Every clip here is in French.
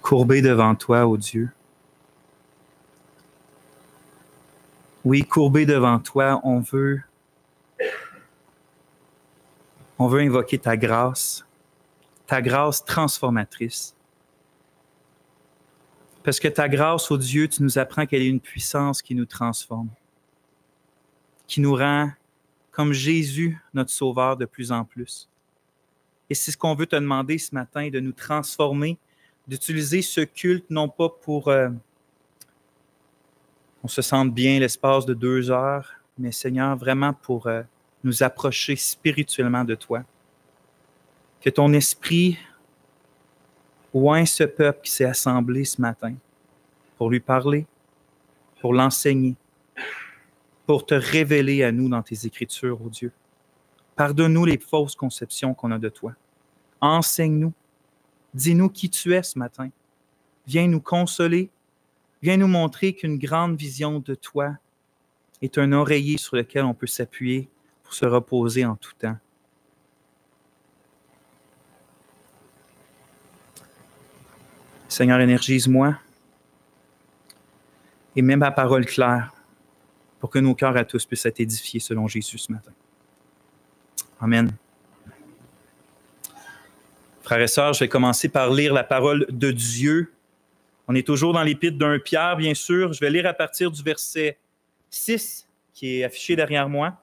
courbés devant toi, ô Dieu. Oui, courbés devant toi, on veut invoquer ta grâce transformatrice. Parce que ta grâce, ô Dieu, tu nous apprends qu'elle est une puissance qui nous transforme, qui nous rend comme Jésus, notre Sauveur, de plus en plus. Et c'est ce qu'on veut te demander ce matin, de nous transformer, d'utiliser ce culte non pas pour qu'on se sente bien l'espace de 2 heures, mais Seigneur, vraiment pour nous approcher spirituellement de toi. Que ton esprit oint ce peuple qui s'est assemblé ce matin pour lui parler, pour l'enseigner, pour te révéler à nous dans tes Écritures, ô Dieu. Pardonne-nous les fausses conceptions qu'on a de toi. Enseigne-nous. Dis-nous qui tu es ce matin. Viens nous consoler. Viens nous montrer qu'une grande vision de toi est un oreiller sur lequel on peut s'appuyer pour se reposer en tout temps. Seigneur, énergise-moi et mets ma parole claire pour que nos cœurs à tous puissent être édifiés selon Jésus ce matin. Amen. Frères et sœurs, je vais commencer par lire la parole de Dieu. On est toujours dans l'épître d'1 Pierre, bien sûr. Je vais lire à partir du verset 6, qui est affiché derrière moi.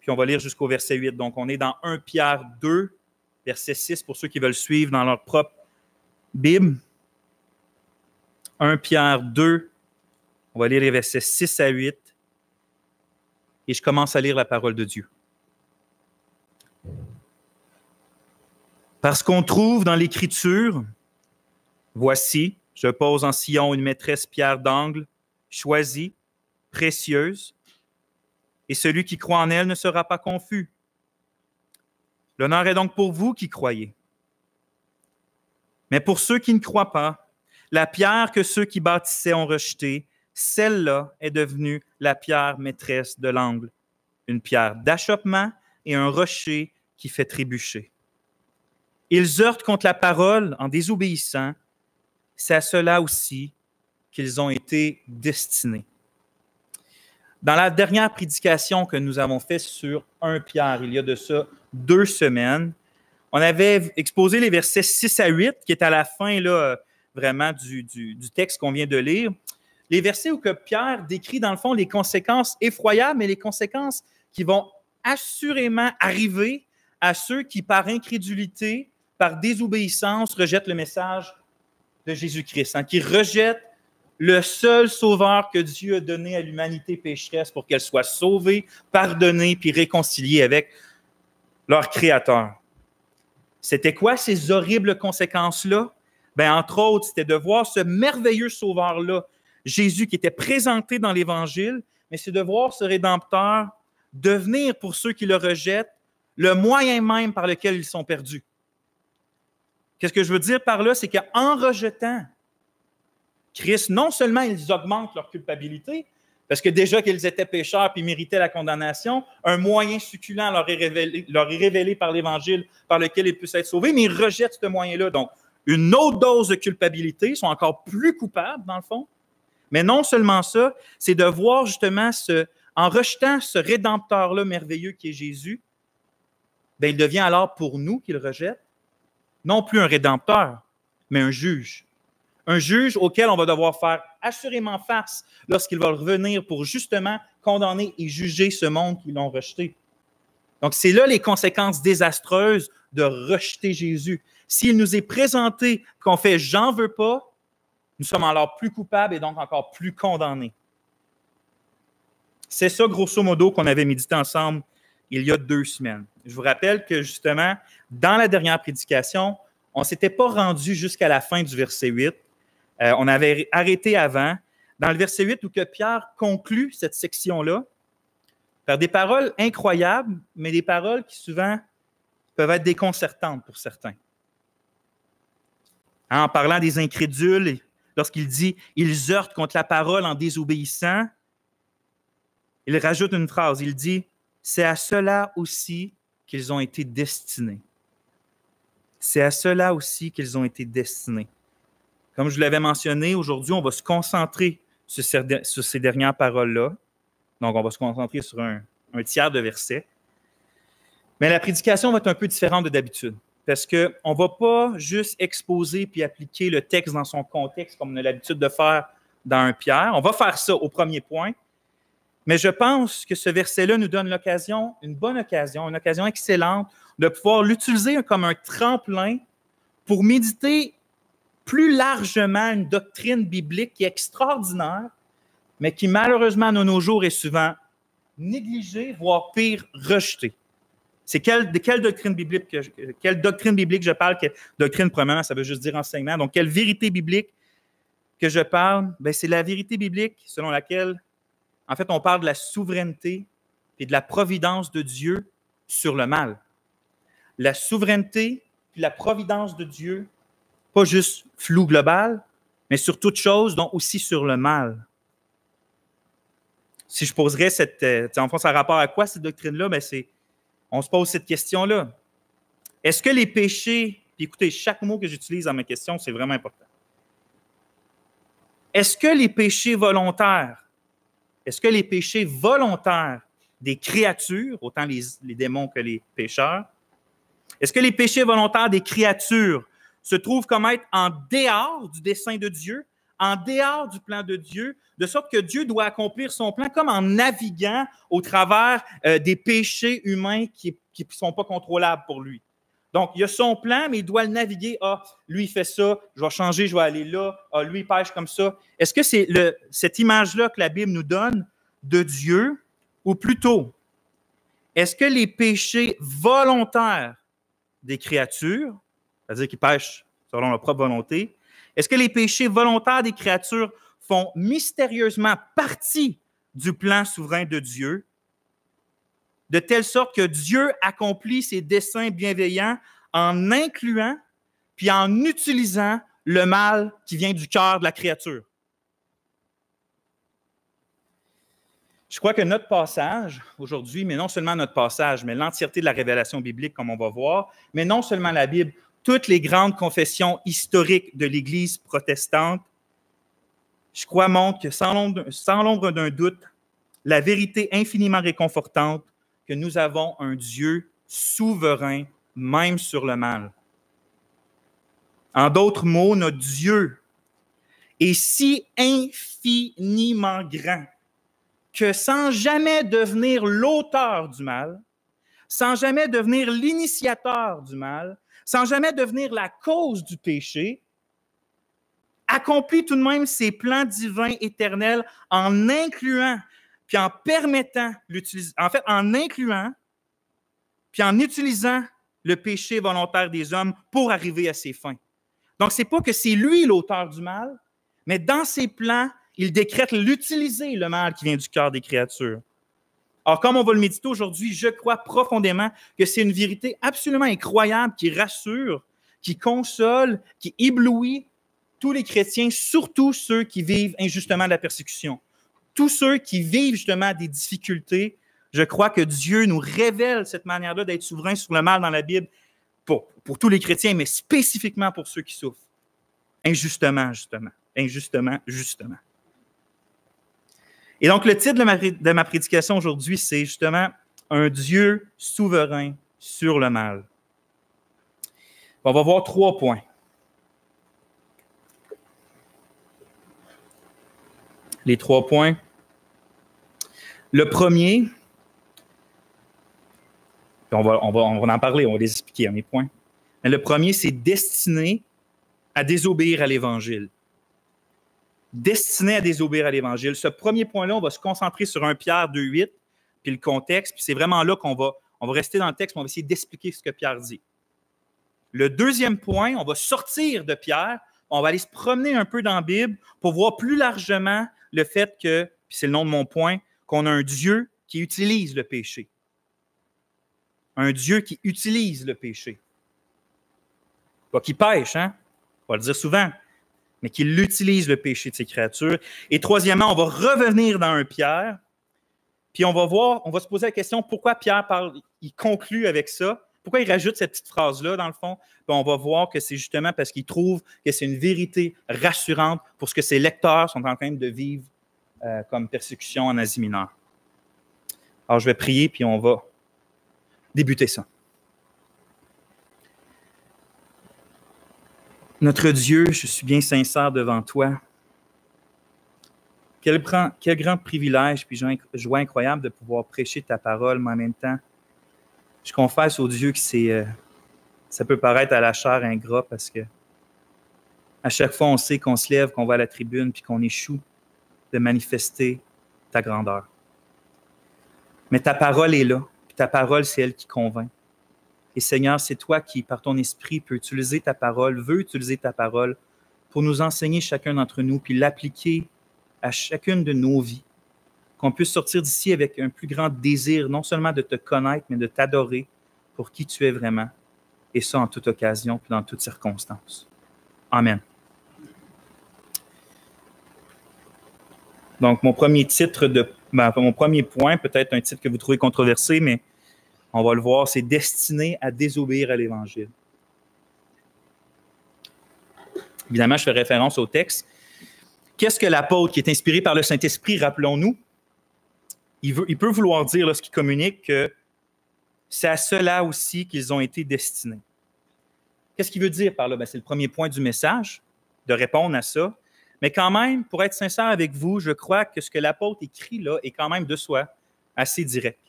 Puis on va lire jusqu'au verset 8. Donc, on est dans 1 Pierre 2, verset 6, pour ceux qui veulent suivre dans leur propre Bible. 1 Pierre 2, on va lire les versets 6 à 8. Et je commence à lire la parole de Dieu. Parce qu'on trouve dans l'Écriture, voici, je pose en Sion une maîtresse pierre d'angle, choisie, précieuse, et celui qui croit en elle ne sera pas confus. L'honneur est donc pour vous qui croyez. Mais pour ceux qui ne croient pas, la pierre que ceux qui bâtissaient ont rejetée, celle-là est devenue la pierre maîtresse de l'angle, une pierre d'achoppement et un rocher qui fait trébucher. Ils heurtent contre la parole en désobéissant. C'est à cela aussi qu'ils ont été destinés. Dans la dernière prédication que nous avons faite sur 1 Pierre, il y a de ça 2 semaines, on avait exposé les versets 6 à 8, qui est à la fin là, vraiment du texte qu'on vient de lire. Les versets où que Pierre décrit, dans le fond, les conséquences effroyables, mais les conséquences qui vont assurément arriver à ceux qui, par incrédulité, par désobéissance, rejettent le message de Jésus-Christ, qui rejettent le seul sauveur que Dieu a donné à l'humanité pécheresse pour qu'elle soit sauvée, pardonnée, puis réconciliée avec leur Créateur. C'était quoi ces horribles conséquences-là? Bien, entre autres, c'était de voir ce merveilleux sauveur-là, Jésus, qui était présenté dans l'Évangile, mais c'est de voir ce Rédempteur devenir, pour ceux qui le rejettent, le moyen même par lequel ils sont perdus. Qu'est-ce que je veux dire par là? C'est qu'en rejetant Christ, non seulement ils augmentent leur culpabilité, parce que déjà qu'ils étaient pécheurs et méritaient la condamnation, un moyen succulent leur est révélé par l'Évangile par lequel ils puissent être sauvés, mais ils rejettent ce moyen-là. Donc, une autre dose de culpabilité, ils sont encore plus coupables, dans le fond. Mais non seulement ça, c'est de voir justement, en rejetant ce Rédempteur-là merveilleux qui est Jésus, bien, il devient alors pour nous qu'ils rejettent, non plus un Rédempteur, mais un juge. Un juge auquel on va devoir faire assurément face lorsqu'il va revenir pour justement condamner et juger ce monde qui l'ont rejeté. Donc, c'est là les conséquences désastreuses de rejeter Jésus. S'il nous est présenté qu'on fait « j'en veux pas », nous sommes alors plus coupables et donc encore plus condamnés. C'est ça, grosso modo, qu'on avait médité ensemble il y a 2 semaines. Je vous rappelle que, justement, dans la dernière prédication, on ne s'était pas rendu jusqu'à la fin du verset 8. On avait arrêté avant, dans le verset 8, où que Pierre conclut cette section-là par des paroles incroyables, mais des paroles qui souvent peuvent être déconcertantes pour certains. En parlant des incrédules, lorsqu'il dit « ils heurtent contre la parole en désobéissant », il rajoute une phrase, il dit « c'est à cela aussi qu'ils ont été destinés ». C'est à cela aussi qu'ils ont été destinés. Comme je l'avais mentionné, aujourd'hui, on va se concentrer sur ces dernières paroles-là. Donc, on va se concentrer sur un tiers de verset. Mais la prédication va être un peu différente de d'habitude. Parce qu'on ne va pas juste exposer puis appliquer le texte dans son contexte comme on a l'habitude de faire dans 1 Pierre. On va faire ça au premier point. Mais je pense que ce verset-là nous donne l'occasion, une bonne occasion, une occasion excellente de pouvoir l'utiliser comme un tremplin pour méditer plus largement une doctrine biblique qui est extraordinaire, mais qui malheureusement de nos jours est souvent négligée, voire pire, rejetée. C'est de quelle doctrine biblique je parle? Quelle doctrine, premièrement, ça veut juste dire enseignement. Donc, quelle vérité biblique que je parle? Bien, c'est la vérité biblique selon laquelle, en fait, on parle de la souveraineté et de la providence de Dieu sur le mal. La souveraineté et la providence de Dieu, pas juste flou global, mais sur toute chose, donc aussi sur le mal. Si je poserais en fait, ça a rapport à quoi cette doctrine-là? Bien, on se pose cette question-là. Est-ce que les péchés, puis écoutez, chaque mot que j'utilise dans mes questions, c'est vraiment important. Est-ce que les péchés volontaires des créatures, autant les démons que les pécheurs, est-ce que les péchés volontaires des créatures se trouvent comme être en dehors du dessein de Dieu, en dehors du plan de Dieu, de sorte que Dieu doit accomplir son plan comme en naviguant au travers des péchés humains qui ne sont pas contrôlables pour lui. Donc, il y a son plan, mais il doit le naviguer. Ah, lui, il fait ça, je vais changer, je vais aller là. Ah, lui, il pêche comme ça. Est-ce que c'est cette image-là que la Bible nous donne de Dieu, ou plutôt, est-ce que les péchés volontaires des créatures, c'est-à-dire qu'ils pêchent selon leur propre volonté, est-ce que les péchés volontaires des créatures font mystérieusement partie du plan souverain de Dieu, de telle sorte que Dieu accomplit ses desseins bienveillants en incluant puis en utilisant le mal qui vient du cœur de la créature? Je crois que notre passage aujourd'hui, mais non seulement notre passage, mais l'entièreté de la révélation biblique, comme on va voir, mais non seulement la Bible, toutes les grandes confessions historiques de l'Église protestante, je crois montrent que sans l'ombre d'un doute, la vérité infiniment réconfortante que nous avons un Dieu souverain, même sur le mal. En d'autres mots, notre Dieu est si infiniment grand que sans jamais devenir l'auteur du mal, sans jamais devenir l'initiateur du mal, sans jamais devenir la cause du péché, accomplit tout de même ses plans divins éternels en incluant, puis en permettant, en incluant, puis en utilisant le péché volontaire des hommes pour arriver à ses fins. Donc, ce n'est pas que c'est lui l'auteur du mal, mais dans ses plans, il décrète l'utiliser, le mal qui vient du cœur des créatures. Alors, comme on va le méditer aujourd'hui, je crois profondément que c'est une vérité absolument incroyable qui rassure, qui console, qui éblouit tous les chrétiens, surtout ceux qui vivent injustement de la persécution. Tous ceux qui vivent justement des difficultés, je crois que Dieu nous révèle cette manière-là d'être souverain sur le mal dans la Bible pour tous les chrétiens, mais spécifiquement pour ceux qui souffrent. Injustement, justement. Injustement, justement. Et donc, le titre de ma prédication aujourd'hui, c'est justement « Un Dieu souverain sur le mal ». On va voir 3 points. Les 3 points. Le premier, on va en parler, on va les expliquer, mes points. Mais le premier, c'est destiné à désobéir à l'Évangile. Destiné à désobéir à l'Évangile. Ce premier point-là, on va se concentrer sur 1 Pierre 2,8, puis le contexte, puis c'est vraiment là qu'on va rester dans le texte, on va essayer d'expliquer ce que Pierre dit. Le deuxième point, on va sortir de Pierre, on va aller se promener un peu dans la Bible pour voir plus largement le fait que, puis c'est le nom de mon point, qu'on a un Dieu qui utilise le péché. Un Dieu qui utilise le péché. Pas qu'il pêche, hein? On va le dire souvent, mais qui utilise le péché de ses créatures. Et troisièmement, on va revenir dans 1 Pierre, puis on va se poser la question pourquoi Pierre il conclut avec ça, Pourquoi il rajoute cette petite phrase-là, dans le fond? Puis on va voir que c'est justement parce qu'il trouve que c'est une vérité rassurante pour ce que ses lecteurs sont en train de vivre comme persécution en Asie mineure. Alors, je vais prier, puis on va débuter ça. Notre Dieu, je suis bien sincère devant toi. Quel grand privilège puis joie incroyable de pouvoir prêcher ta parole, mais en même temps, je confesse au Dieu que ça peut paraître à la chair ingrat parce que à chaque fois, on sait qu'on se lève, qu'on va à la tribune puis qu'on échoue de manifester ta grandeur. Mais ta parole est là, puis ta parole, c'est elle qui convainc. Et Seigneur, c'est toi qui, par ton esprit, veut utiliser ta parole pour nous enseigner chacun d'entre nous, puis l'appliquer à chacune de nos vies. Qu'on puisse sortir d'ici avec un plus grand désir, non seulement de te connaître, mais de t'adorer pour qui tu es vraiment. Et ça en toute occasion, puis dans toutes circonstances. Amen. Donc, mon premier point, peut-être un titre que vous trouvez controversé, mais on va le voir, c'est « Destiné à désobéir à l'Évangile ». Évidemment, je fais référence au texte. Qu'est-ce que l'apôtre qui est inspiré par le Saint-Esprit, rappelons-nous? Il peut vouloir dire, lorsqu'il communique, que c'est à cela aussi qu'ils ont été destinés. Qu'est-ce qu'il veut dire par là? C'est le premier point du message, de répondre à ça. Mais quand même, pour être sincère avec vous, je crois que ce que l'apôtre écrit là est quand même de soi assez direct.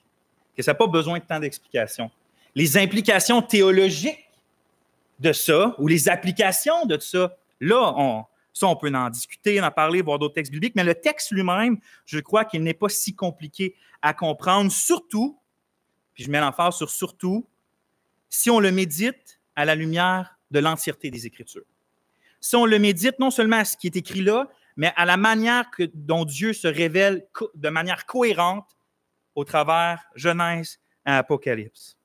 Que ça n'a pas besoin de tant d'explications. Les implications théologiques de ça, ou les applications de ça, là, on peut en discuter, en parler, voir d'autres textes bibliques, mais le texte lui-même, je crois qu'il n'est pas si compliqué à comprendre, surtout, puis je mets l'emphase sur surtout, si on le médite à la lumière de l'entièreté des Écritures. Si on le médite non seulement à ce qui est écrit là, mais à la manière dont Dieu se révèle de manière cohérente au travers Genèse et Apocalypse.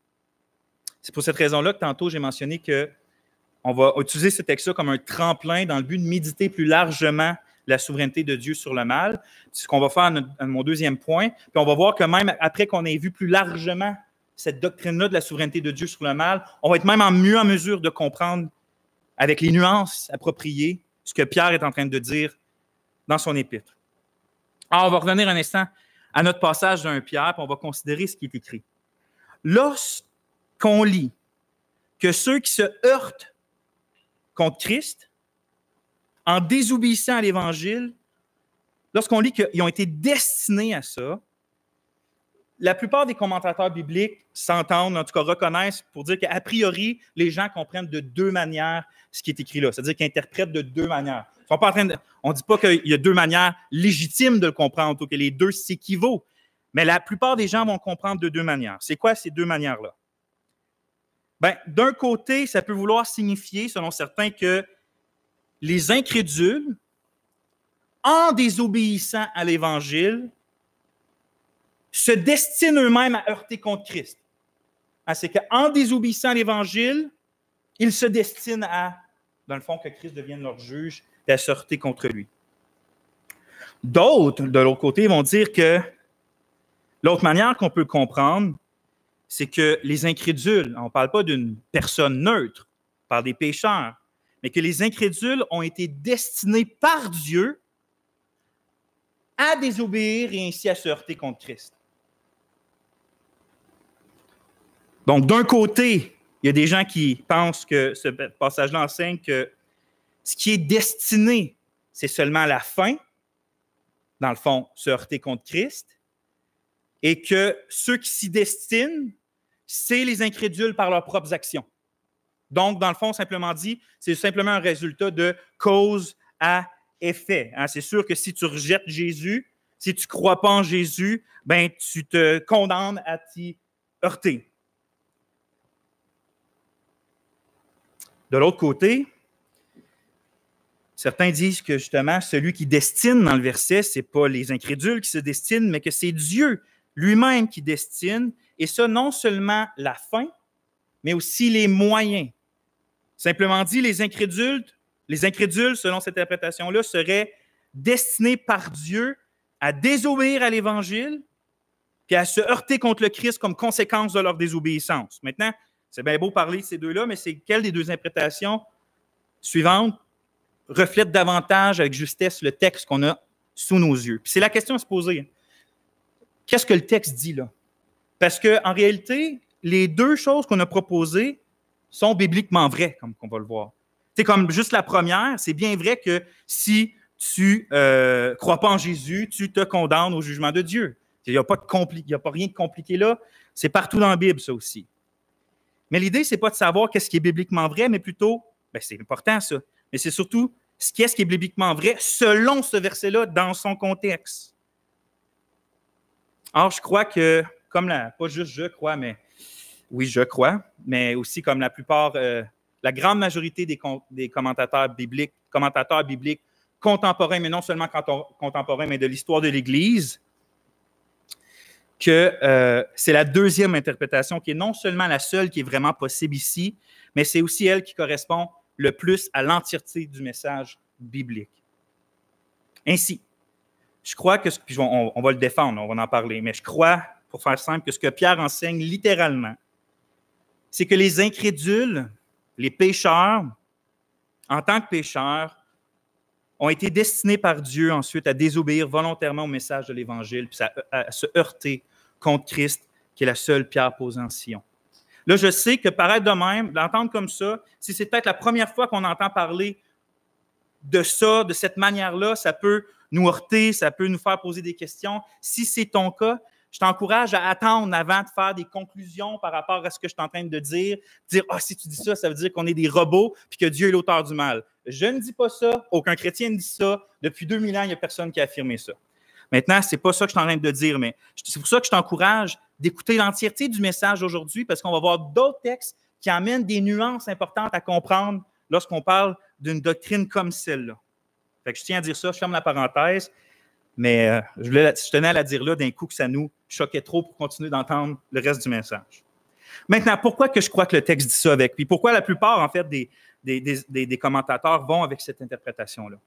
C'est pour cette raison-là que tantôt j'ai mentionné qu'on va utiliser ce texte-là comme un tremplin dans le but de méditer plus largement la souveraineté de Dieu sur le mal. C'est ce qu'on va faire à mon deuxième point. Puis on va voir que même après qu'on ait vu plus largement cette doctrine-là de la souveraineté de Dieu sur le mal, on va être même mieux en mesure de comprendre avec les nuances appropriées ce que Pierre est en train de dire dans son épître. Alors, on va revenir un instant à notre passage d'un Pierre, puis on va considérer ce qui est écrit. Lorsqu'on lit que ceux qui se heurtent contre Christ, en désobéissant à l'Évangile, lorsqu'on lit qu'ils ont été destinés à ça, la plupart des commentateurs bibliques s'entendent, en tout cas reconnaissent, pour dire qu'a priori, les gens comprennent de deux manières ce qui est écrit là, c'est-à-dire qu'ils interprètent de deux manières. On ne dit pas qu'il y a deux manières légitimes de le comprendre ou que les deux s'équivaut, mais la plupart des gens vont comprendre de deux manières. C'est quoi ces deux manières-là? D'un côté, ça peut vouloir signifier, selon certains, que les incrédules, en désobéissant à l'Évangile, se destinent eux-mêmes à heurter contre Christ. C'est qu'en désobéissant à l'Évangile, ils se destinent à, dans le fond, que Christ devienne leur juge et à se heurter contre lui. D'autres, de l'autre côté, vont dire que l'autre manière qu'on peut comprendre, c'est que les incrédules, on ne parle pas d'une personne neutre, on parle des pécheurs, mais que les incrédules ont été destinés par Dieu à désobéir et ainsi à se heurter contre Christ. Donc, d'un côté, il y a des gens qui pensent que ce passage-là enseigne que ce qui est destiné, c'est seulement la fin, dans le fond, se heurter contre Christ, et que ceux qui s'y destinent, c'est les incrédules par leurs propres actions. Donc, dans le fond, simplement dit, c'est simplement un résultat de cause à effet. C'est sûr que si tu rejettes Jésus, si tu ne crois pas en Jésus, tu te condamnes à t'y heurter. De l'autre côté, certains disent que justement, celui qui destine dans le verset, ce n'est pas les incrédules qui se destinent, mais que c'est Dieu lui-même qui destine, et ça, non seulement la fin, mais aussi les moyens. Simplement dit, les incrédules, selon cette interprétation-là, seraient destinés par Dieu à désobéir à l'Évangile, puis à se heurter contre le Christ comme conséquence de leur désobéissance. Maintenant, C'est bien beau parler de ces deux-là, mais c'est quelle des deux interprétations suivantes reflète davantage avec justesse le texte qu'on a sous nos yeux? Puis c'est la question à se poser. Qu'est-ce que le texte dit là? Parce qu'en réalité, les deux choses qu'on a proposées sont bibliquement vraies, comme on va le voir. C'est comme juste la première, c'est bien vrai que si tu ne crois pas en Jésus, tu te condamnes au jugement de Dieu. Il n'y a pas rien de compliqué là. C'est partout dans la Bible, ça aussi. Mais l'idée, ce n'est pas de savoir qu'est-ce qui est bibliquement vrai, mais plutôt, c'est important ça, mais c'est surtout qu'est-ce qui est bibliquement vrai selon ce verset-là dans son contexte. Or, je crois que, pas juste je crois, mais oui, je crois, mais aussi comme la plupart, la grande majorité des commentateurs bibliques contemporains, mais non seulement contemporains, mais de l'histoire de l'Église, que c'est la deuxième interprétation qui est non seulement la seule qui est vraiment possible ici, mais c'est aussi elle qui correspond le plus à l'entièreté du message biblique. Ainsi, je crois que, puis on va le défendre, on va en parler, mais je crois, pour faire simple, que ce que Pierre enseigne littéralement, c'est que les incrédules, les pécheurs, en tant que pécheurs, ont été destinés par Dieu ensuite à désobéir volontairement au message de l'Évangile, puis à se heurter contre Christ, qui est la seule pierre posée en Sion. Là, je sais que paraître de même, l'entendre comme ça, si c'est peut-être la première fois qu'on entend parler de ça, de cette manière-là, ça peut nous heurter, ça peut nous faire poser des questions. Si c'est ton cas, je t'encourage à attendre avant de faire des conclusions par rapport à ce que je suis en train de dire. Dire, si tu dis ça, ça veut dire qu'on est des robots puis que Dieu est l'auteur du mal. Je ne dis pas ça, aucun chrétien ne dit ça. Depuis 2000 ans, il n'y a personne qui a affirmé ça. Maintenant, ce n'est pas ça que je suis en train de dire, mais c'est pour ça que je t'encourage d'écouter l'entièreté du message aujourd'hui parce qu'on va voir d'autres textes qui amènent des nuances importantes à comprendre lorsqu'on parle d'une doctrine comme celle-là. Fait que je tiens à dire ça, je ferme la parenthèse, mais je tenais à la dire là d'un coup que ça nous choquait trop pour continuer d'entendre le reste du message. Maintenant, pourquoi que je crois que le texte dit ça avec lui? Pourquoi la plupart, en fait, des commentateurs vont avec cette interprétation-là?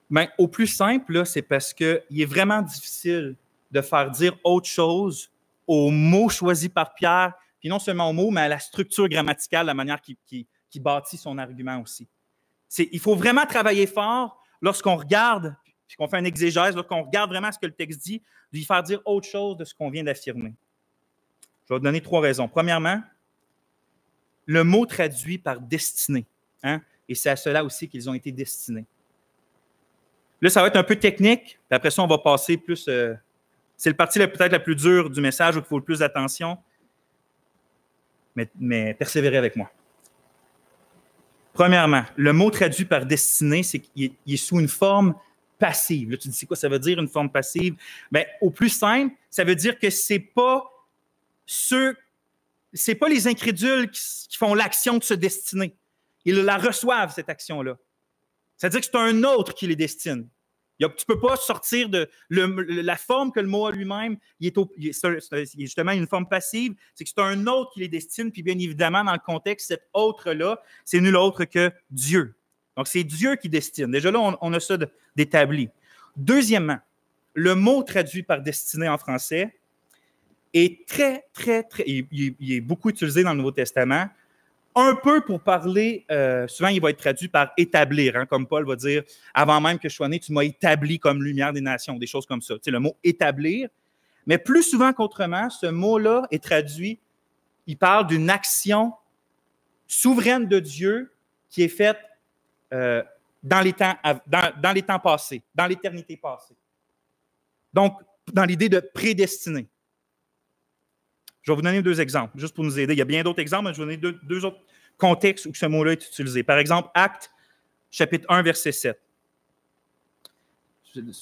Bien, au plus simple, là, c'est parce qu'il est vraiment difficile de faire dire autre chose aux mots choisis par Pierre, puis non seulement aux mots, mais à la structure grammaticale, la manière qui bâtit son argument aussi. Il faut vraiment travailler fort lorsqu'on regarde, puis qu'on fait un exégèse, lorsqu'on regarde vraiment ce que le texte dit, de lui faire dire autre chose de ce qu'on vient d'affirmer. Je vais vous donner 3 raisons. Premièrement, le mot traduit par destinée, hein? Et c'est à cela aussi qu'ils ont été destinés. Là, ça va être un peu technique, puis après ça, on va passer plus... c'est le parti peut-être la plus dure du message où il faut le plus d'attention, mais persévérez avec moi. Premièrement, le mot traduit par destinée, c'est qu'il est sous une forme passive. Là, tu dis, c'est quoi ça veut dire, une forme passive? Bien, au plus simple, ça veut dire que c'est pas les incrédules qui font l'action de se destiner. Ils la reçoivent, cette action-là. C'est-à-dire que c'est un autre qui les destine. Tu ne peux pas sortir de la forme que le mot a lui-même. Il est justement une forme passive. C'est que c'est un autre qui les destine. Puis bien évidemment, dans le contexte, cet autre-là, c'est nul autre que Dieu. Donc, c'est Dieu qui destine. Déjà là, on a ça d'établi. Deuxièmement, le mot traduit par destinée en français est très, très, très... Il est beaucoup utilisé dans le Nouveau Testament. Un peu pour parler, souvent il va être traduit par établir, hein, comme Paul va dire, avant même que je sois né, tu m'as établi comme lumière des nations, des choses comme ça. Tu sais, le mot établir. Mais plus souvent qu'autrement, ce mot-là est traduit, il parle d'une action souveraine de Dieu qui est faite dans les temps passés, dans l'éternité passée. Donc, dans l'idée de prédestiner. Je vais vous donner 2 exemples, juste pour nous aider. Il y a bien d'autres exemples, mais je vais vous donner 2 autres contextes où ce mot-là est utilisé. Par exemple, Actes, chapitre 1, verset 7.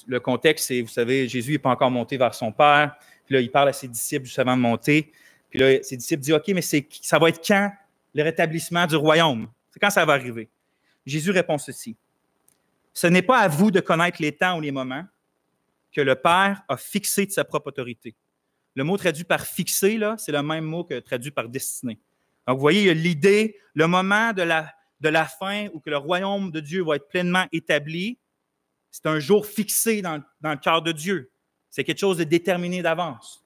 Le contexte, c'est, vous savez, Jésus n'est pas encore monté vers son Père. Puis là, il parle à ses disciples juste avant de monter. Puis là, ses disciples disent, OK, mais ça va être quand le rétablissement du royaume? C'est quand ça va arriver? Jésus répond ceci. Ce n'est pas à vous de connaître les temps ou les moments que le Père a fixé de sa propre autorité. Le mot traduit par fixé, là, c'est le même mot que traduit par destiné. Donc, vous voyez, il y a l'idée, le moment de la fin où que le royaume de Dieu va être pleinement établi, c'est un jour fixé dans le cœur de Dieu. C'est quelque chose de déterminé d'avance.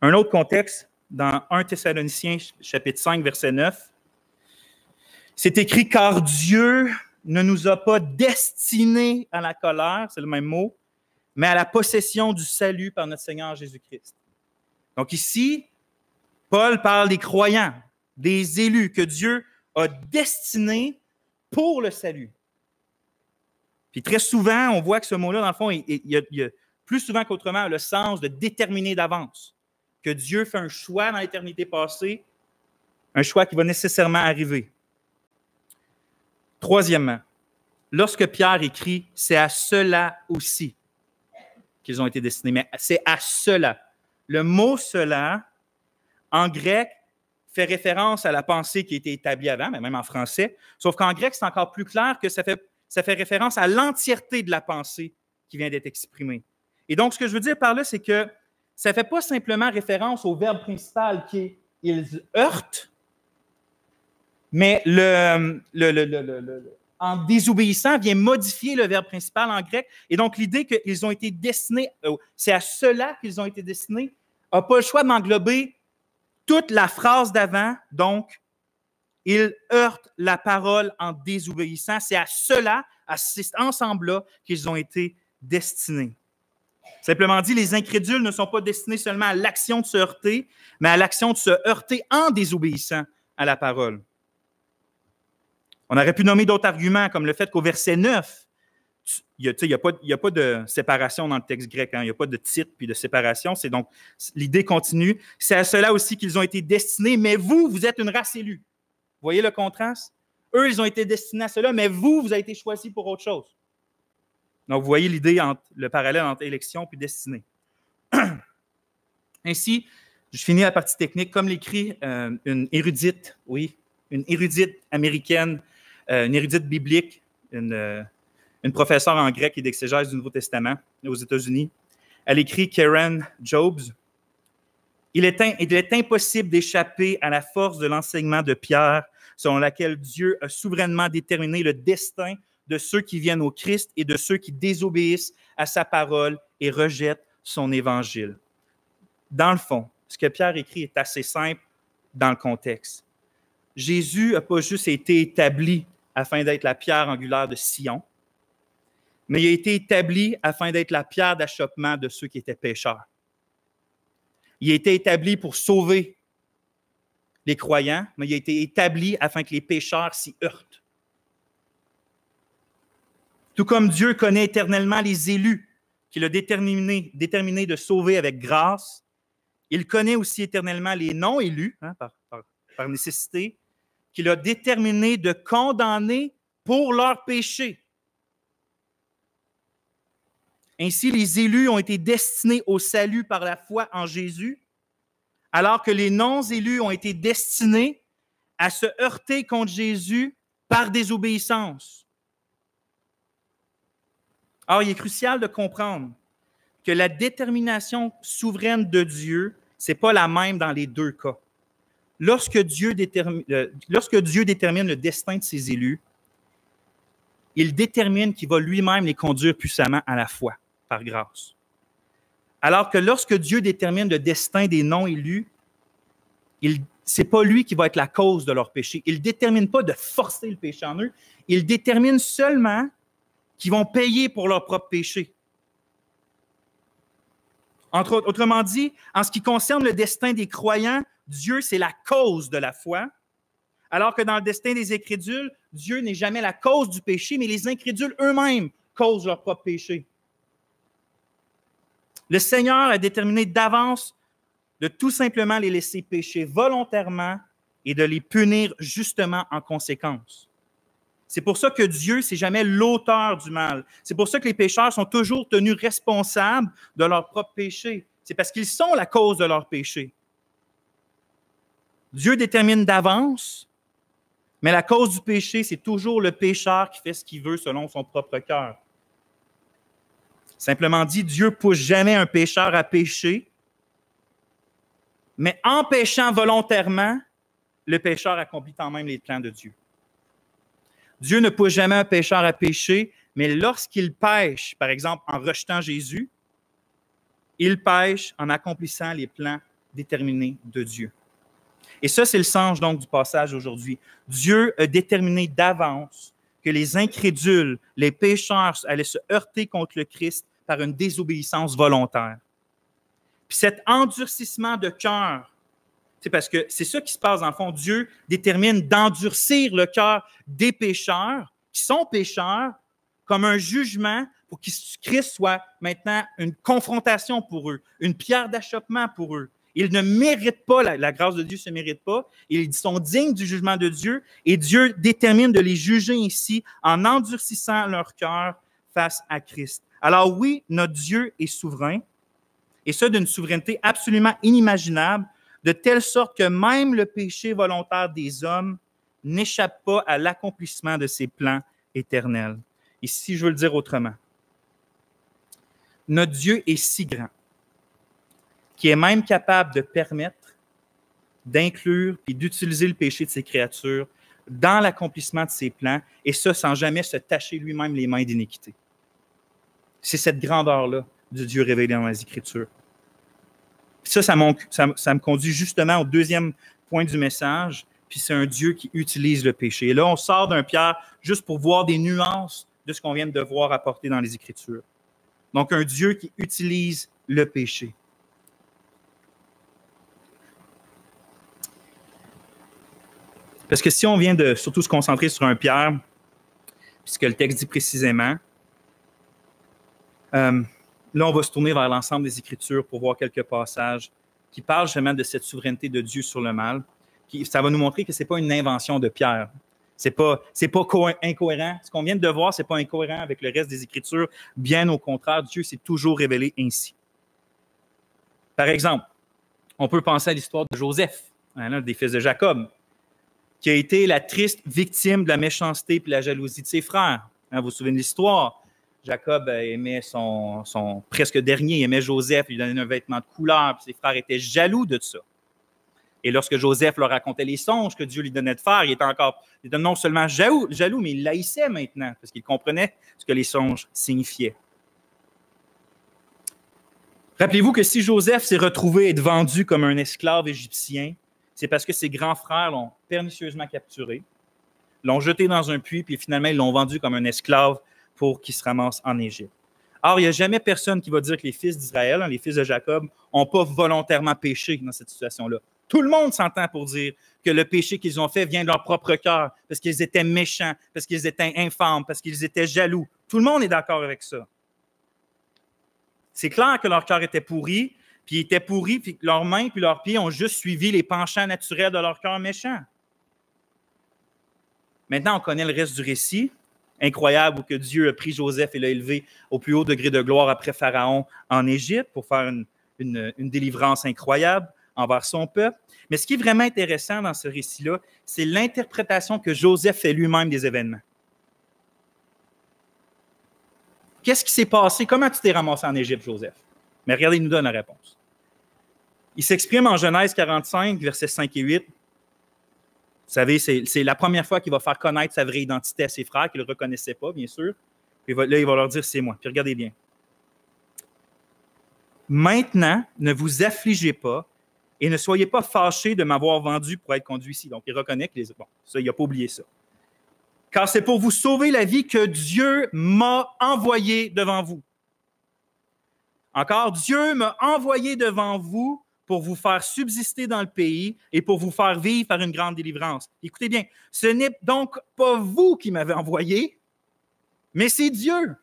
Un autre contexte, dans 1 Thessaloniciens, chapitre 5, verset 9. C'est écrit « Car Dieu ne nous a pas destinés à la colère », c'est le même mot, mais à la possession du salut par notre Seigneur Jésus-Christ. Donc ici, Paul parle des croyants, des élus que Dieu a destinés pour le salut. Puis très souvent, on voit que ce mot-là, dans le fond, il y a plus souvent qu'autrement le sens de déterminer d'avance, que Dieu fait un choix dans l'éternité passée, un choix qui va nécessairement arriver. Troisièmement, lorsque Pierre écrit « c'est à cela aussi » qu'ils ont été destinés, mais c'est à cela. Le mot « cela », en grec, fait référence à la pensée qui a été établie avant, mais même en français, sauf qu'en grec, c'est encore plus clair que ça fait référence à l'entièreté de la pensée qui vient d'être exprimée. Et donc, ce que je veux dire par là, c'est que ça ne fait pas simplement référence au verbe principal qui est « ils heurtent », mais en désobéissant vient modifier le verbe principal en grec. Et donc, l'idée qu'ils ont été destinés, c'est à cela qu'ils ont été destinés, n'a pas le choix d'englober toute la phrase d'avant. Donc, ils heurtent la parole en désobéissant. C'est à cela, à cet ensemble-là, qu'ils ont été destinés. Simplement dit, les incrédules ne sont pas destinés seulement à l'action de se heurter, mais à l'action de se heurter en désobéissant à la parole. On aurait pu nommer d'autres arguments, comme le fait qu'au verset 9, il n'y a pas de séparation dans le texte grec, hein, il n'y a pas de titre puis de séparation. C'est donc, l'idée continue. C'est à cela aussi qu'ils ont été destinés, mais vous êtes une race élue. Vous voyez le contraste? Eux, ils ont été destinés à cela, mais vous avez été choisis pour autre chose. Donc, vous voyez l'idée, le parallèle entre élection et destinée. Ainsi, je finis la partie technique, comme l'écrit une érudite américaine, une érudite biblique, une professeure en grec et d'exégèse du Nouveau Testament aux États-Unis. Elle écrit, Karen Jobs, « Il est impossible d'échapper à la force de l'enseignement de Pierre, selon laquelle Dieu a souverainement déterminé le destin de ceux qui viennent au Christ et de ceux qui désobéissent à sa parole et rejettent son évangile. » Dans le fond, ce que Pierre écrit est assez simple dans le contexte. Jésus n'a pas juste été établi afin d'être la pierre angulaire de Sion, mais il a été établi afin d'être la pierre d'achoppement de ceux qui étaient pécheurs. Il a été établi pour sauver les croyants, mais il a été établi afin que les pécheurs s'y heurtent. Tout comme Dieu connaît éternellement les élus qu'il a déterminé de sauver avec grâce, il connaît aussi éternellement les non-élus, hein, par nécessité, qu'il a déterminé de condamner pour leurs péchés. Ainsi, les élus ont été destinés au salut par la foi en Jésus, alors que les non-élus ont été destinés à se heurter contre Jésus par désobéissance. Or, il est crucial de comprendre que la détermination souveraine de Dieu, ce n'est pas la même dans les deux cas. Lorsque Dieu détermine le destin de ses élus, il détermine qu'il va lui-même les conduire puissamment à la foi, par grâce. Alors que lorsque Dieu détermine le destin des non-élus, ce n'est pas lui qui va être la cause de leur péché. Il ne détermine pas de forcer le péché en eux. Il détermine seulement qu'ils vont payer pour leur propre péché. Autrement dit, en ce qui concerne le destin des croyants, Dieu, c'est la cause de la foi, alors que dans le destin des incrédules, Dieu n'est jamais la cause du péché, mais les incrédules eux-mêmes causent leur propre péché. Le Seigneur a déterminé d'avance de tout simplement les laisser pécher volontairement et de les punir justement en conséquence. C'est pour ça que Dieu, c'est jamais l'auteur du mal. C'est pour ça que les pécheurs sont toujours tenus responsables de leur propre péché. C'est parce qu'ils sont la cause de leur péché. Dieu détermine d'avance, mais la cause du péché, c'est toujours le pécheur qui fait ce qu'il veut selon son propre cœur. Simplement dit, Dieu ne pousse jamais un pécheur à pécher, mais en péchant volontairement, le pécheur accomplit quand même les plans de Dieu. Dieu ne pousse jamais un pécheur à pécher, mais lorsqu'il pêche, par exemple en rejetant Jésus, il pêche en accomplissant les plans déterminé de Dieu. Et ça, c'est le sens donc du passage aujourd'hui. Dieu a déterminé d'avance que les incrédules, les pécheurs allaient se heurter contre le Christ par une désobéissance volontaire. Puis cet endurcissement de cœur, c'est parce que c'est ça qui se passe, dans le fond. Dieu détermine d'endurcir le cœur des pécheurs, qui sont pécheurs, comme un jugement pour que Christ soit maintenant une confrontation pour eux, une pierre d'achoppement pour eux. Ils ne méritent pas, la grâce de Dieu ne se mérite pas, ils sont dignes du jugement de Dieu, et Dieu détermine de les juger ici en endurcissant leur cœur face à Christ. Alors oui, notre Dieu est souverain, et ça d'une souveraineté absolument inimaginable, de telle sorte que même le péché volontaire des hommes n'échappe pas à l'accomplissement de ses plans éternels. Et si je veux le dire autrement, notre Dieu est si grand qu'il est même capable de permettre, d'inclure et d'utiliser le péché de ses créatures dans l'accomplissement de ses plans, et ça sans jamais se tacher lui-même les mains d'iniquité. C'est cette grandeur-là du Dieu révélé dans les Écritures. Ça me conduit justement au deuxième point du message, puis c'est un Dieu qui utilise le péché. Et là, on sort d'un Pierre juste pour voir des nuances de ce qu'on vient de voir apporter dans les Écritures. Donc, un Dieu qui utilise le péché. Parce que si on vient de surtout se concentrer sur un Pierre, puisque le texte dit précisément, là, on va se tourner vers l'ensemble des Écritures pour voir quelques passages qui parlent justement de cette souveraineté de Dieu sur le mal. Ça va nous montrer que ce n'est pas une invention de Pierre. Ce n'est pas incohérent. Ce qu'on vient de voir, ce n'est pas incohérent avec le reste des Écritures. Bien au contraire, Dieu s'est toujours révélé ainsi. Par exemple, on peut penser à l'histoire de Joseph, l'un des fils de Jacob, qui a été la triste victime de la méchanceté et de la jalousie de ses frères. Vous vous souvenez de l'histoire? Jacob aimait son presque dernier, il aimait Joseph, il lui donnait un vêtement de couleur, puis ses frères étaient jaloux de ça. Et lorsque Joseph leur racontait les songes que Dieu lui donnait de faire, il était non seulement jaloux, mais il l'haïssait maintenant, parce qu'il comprenait ce que les songes signifiaient. Rappelez-vous que si Joseph s'est retrouvé être vendu comme un esclave égyptien, c'est parce que ses grands frères l'ont pernicieusement capturé, l'ont jeté dans un puits, puis finalement, ils l'ont vendu comme un esclave pour qu'il se ramasse en Égypte. Or, il n'y a jamais personne qui va dire que les fils d'Israël, les fils de Jacob, n'ont pas volontairement péché dans cette situation-là. Tout le monde s'entend pour dire que le péché qu'ils ont fait vient de leur propre cœur, parce qu'ils étaient méchants, parce qu'ils étaient infâmes, parce qu'ils étaient jaloux. Tout le monde est d'accord avec ça. C'est clair que leur cœur était pourri, puis leurs mains puis leurs pieds ont juste suivi les penchants naturels de leur cœur méchant. Maintenant, on connaît le reste du récit. Incroyable, où que Dieu a pris Joseph et l'a élevé au plus haut degré de gloire après Pharaon en Égypte pour faire une délivrance incroyable envers son peuple. Mais ce qui est vraiment intéressant dans ce récit-là, c'est l'interprétation que Joseph fait lui-même des événements. Qu'est-ce qui s'est passé? Comment tu t'es ramassé en Égypte, Joseph? Mais regardez, il nous donne la réponse. Il s'exprime en Genèse 45, versets 5 et 8. Vous savez, c'est la première fois qu'il va faire connaître sa vraie identité à ses frères, qu'il ne le reconnaissait pas, bien sûr. Puis là, il va leur dire, c'est moi. Puis regardez bien. Maintenant, ne vous affligez pas et ne soyez pas fâchés de m'avoir vendu pour être conduit ici. Donc, il reconnaît que bon, ça, il n'a pas oublié ça. Car c'est pour vous sauver la vie que Dieu m'a envoyé devant vous. Encore, Dieu m'a envoyé devant vous pour vous faire subsister dans le pays et pour vous faire vivre par une grande délivrance. Écoutez bien, ce n'est donc pas vous qui m'avez envoyé, mais c'est Dieu.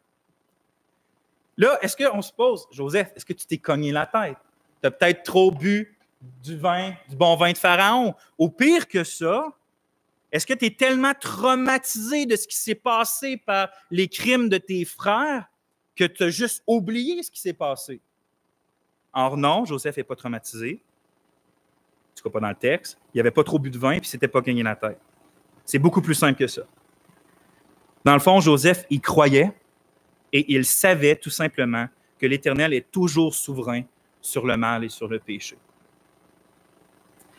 Là, est-ce qu'on se pose, Joseph, est-ce que tu t'es cogné la tête? Tu as peut-être trop bu du bon vin de Pharaon. Au pire que ça, est-ce que tu es tellement traumatisé de ce qui s'est passé par les crimes de tes frères que tu as juste oublié ce qui s'est passé? Or non, Joseph n'est pas traumatisé. En tout cas, pas dans le texte. Il n'avait pas trop bu de vin et il ne s'était pas cogné la tête. C'est beaucoup plus simple que ça. Dans le fond, Joseph, il croyait et il savait tout simplement que l'Éternel est toujours souverain sur le mal et sur le péché.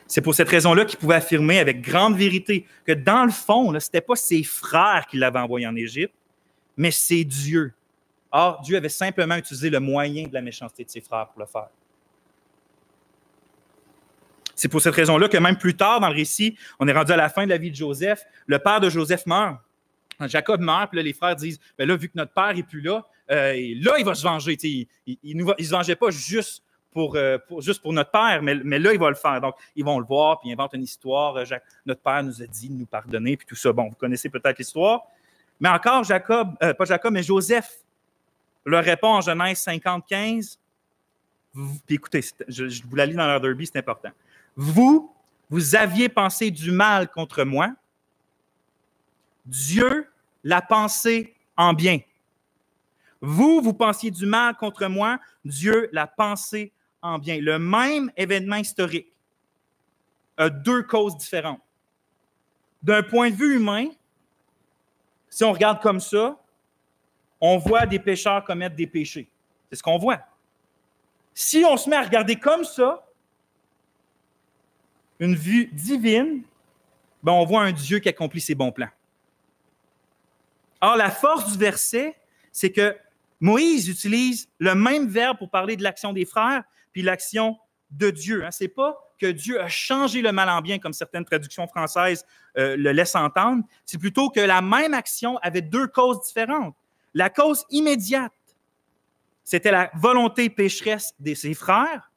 C'est pour cette raison-là qu'il pouvait affirmer avec grande vérité que dans le fond, ce n'était pas ses frères qui l'avaient envoyé en Égypte, mais c'est Dieu. Or, Dieu avait simplement utilisé le moyen de la méchanceté de ses frères pour le faire. C'est pour cette raison-là que même plus tard dans le récit, on est rendu à la fin de la vie de Joseph, le père de Joseph meurt. Quand Jacob meurt, puis là, les frères disent, ben là, vu que notre père n'est plus là, là, il va se venger. Il ne se vengeait pas juste pour notre père, mais là, il va le faire. Donc, ils vont le voir, puis ils inventent une histoire. Notre père nous a dit de nous pardonner, puis tout ça. Bon, vous connaissez peut-être l'histoire. Mais encore, pas Jacob, mais Joseph leur répond en Genèse 50-15. Puis écoutez, je vous la lis dans leur derby, c'est important. Vous aviez pensé du mal contre moi. Dieu l'a pensé en bien. Vous pensiez du mal contre moi. Dieu l'a pensé en bien. Le même événement historique a deux causes différentes. D'un point de vue humain, si on regarde comme ça, on voit des pécheurs commettre des péchés. C'est ce qu'on voit. Si on se met à regarder comme ça, une vue divine, ben on voit un Dieu qui accomplit ses bons plans. Or, la force du verset, c'est que Moïse utilise le même verbe pour parler de l'action des frères puis l'action de Dieu. Ce n'est pas que Dieu a changé le mal en bien, comme certaines traductions françaises le laissent entendre. C'est plutôt que la même action avait deux causes différentes. La cause immédiate, c'était la volonté pécheresse de ses frères,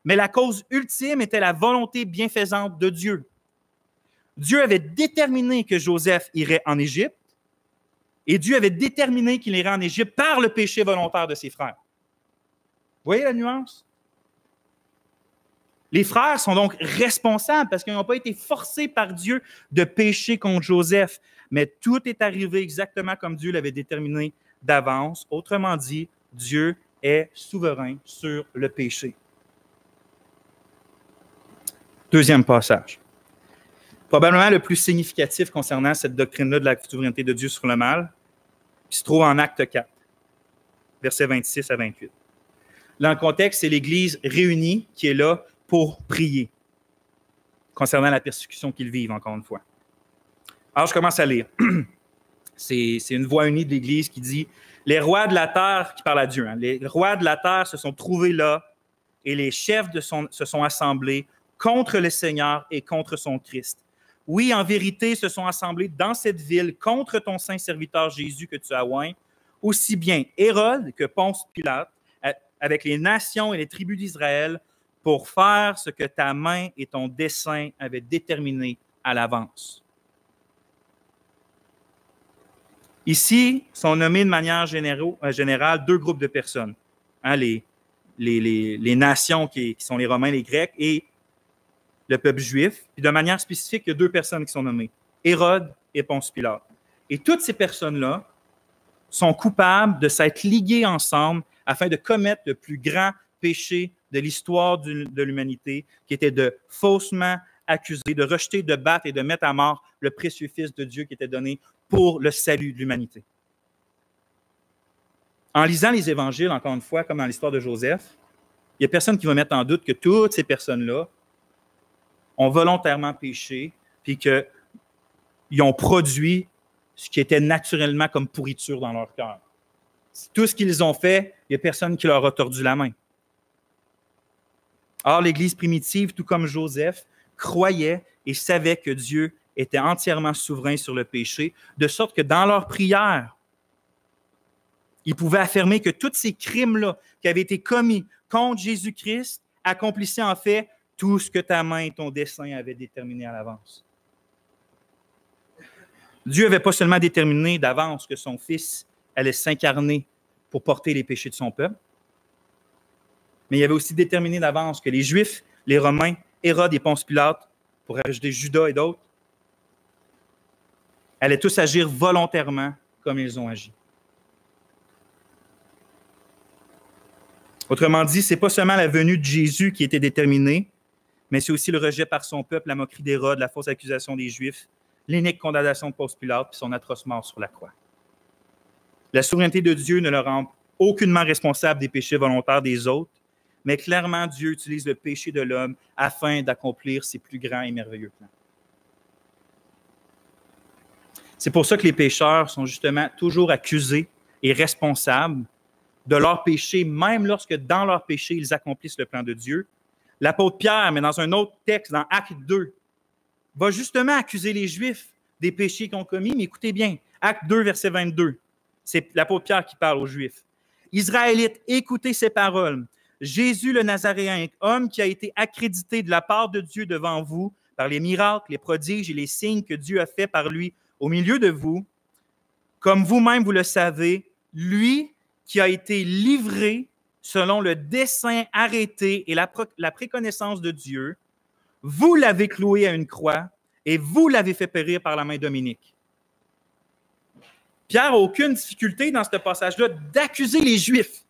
mais la cause ultime était la volonté bienfaisante de Dieu. Dieu avait déterminé que Joseph irait en Égypte, et Dieu avait déterminé qu'il irait en Égypte par le péché volontaire de ses frères. Vous voyez la nuance? Les frères sont donc responsables parce qu'ils n'ont pas été forcés par Dieu de pécher contre Joseph, mais tout est arrivé exactement comme Dieu l'avait déterminé d'avance. Autrement dit, Dieu est souverain sur le péché. Deuxième passage. Probablement le plus significatif concernant cette doctrine-là de la souveraineté de Dieu sur le mal, qui se trouve en Acte 4, versets 26 à 28. Là, le contexte, c'est l'Église réunie qui est là pour prier concernant la persécution qu'ils vivent, encore une fois. Alors, je commence à lire. C'est une voix unie de l'Église qui dit « Les rois de la terre, qui parle à Dieu, les rois de la terre se sont trouvés là et les chefs se sont assemblés contre le Seigneur et contre son Christ. Oui, en vérité, se sont assemblés dans cette ville contre ton saint serviteur Jésus que tu as oint, aussi bien Hérode que Ponce Pilate, avec les nations et les tribus d'Israël, pour faire ce que ta main et ton dessein avaient déterminé à l'avance. » Ici, sont nommés de manière générale deux groupes de personnes. Les nations qui sont les Romains, les Grecs, et le peuple juif. Puis de manière spécifique, il y a deux personnes qui sont nommées, Hérode et Ponce Pilate. Et toutes ces personnes-là sont coupables de s'être liguées ensemble afin de commettre le plus grand péché de l'histoire de l'humanité, qui était de faussement accuser, de rejeter, de battre et de mettre à mort le précieux Fils de Dieu qui était donné pour le salut de l'humanité. En lisant les évangiles, encore une fois, comme dans l'histoire de Joseph, il n'y a personne qui va mettre en doute que toutes ces personnes-là ont volontairement péché, puis qu'ils ont produit ce qui était naturellement comme pourriture dans leur cœur. Tout ce qu'ils ont fait, il n'y a personne qui leur a tordu la main. Or, l'Église primitive, tout comme Joseph, croyait et savait que Dieu était entièrement souverain sur le péché, de sorte que dans leur prière, ils pouvaient affirmer que tous ces crimes-là qui avaient été commis contre Jésus-Christ accomplissaient en fait tout ce que ta main et ton dessein avaient déterminé à l'avance. Dieu n'avait pas seulement déterminé d'avance que son Fils allait s'incarner pour porter les péchés de son peuple, mais il avait aussi déterminé d'avance que les Juifs, les Romains, Hérode et Ponce Pilate, pour rajouter Judas et d'autres, allaient tous agir volontairement comme ils ont agi. Autrement dit, ce n'est pas seulement la venue de Jésus qui était déterminée, mais c'est aussi le rejet par son peuple, la moquerie d'Hérode, la fausse accusation des Juifs, l'inique condamnation de Ponce Pilate et son atroce mort sur la croix. La souveraineté de Dieu ne le rend aucunement responsable des péchés volontaires des autres, mais clairement, Dieu utilise le péché de l'homme afin d'accomplir ses plus grands et merveilleux plans. C'est pour ça que les pécheurs sont justement toujours accusés et responsables de leur péché, même lorsque dans leur péché, ils accomplissent le plan de Dieu. L'apôtre Pierre, mais dans un autre texte, dans Acte 2, va justement accuser les Juifs des péchés qu'ils ont commis. Mais écoutez bien, Acte 2, verset 22, c'est l'apôtre Pierre qui parle aux Juifs. « Israélites, écoutez ces paroles. Jésus le Nazaréen, homme qui a été accrédité de la part de Dieu devant vous par les miracles, les prodiges et les signes que Dieu a fait par lui au milieu de vous, comme vous-même vous le savez, lui qui a été livré selon le dessein arrêté et la préconnaissance de Dieu, vous l'avez cloué à une croix et vous l'avez fait périr par la main Dominique. » Pierre n'a aucune difficulté dans ce passage-là d'accuser les Juifs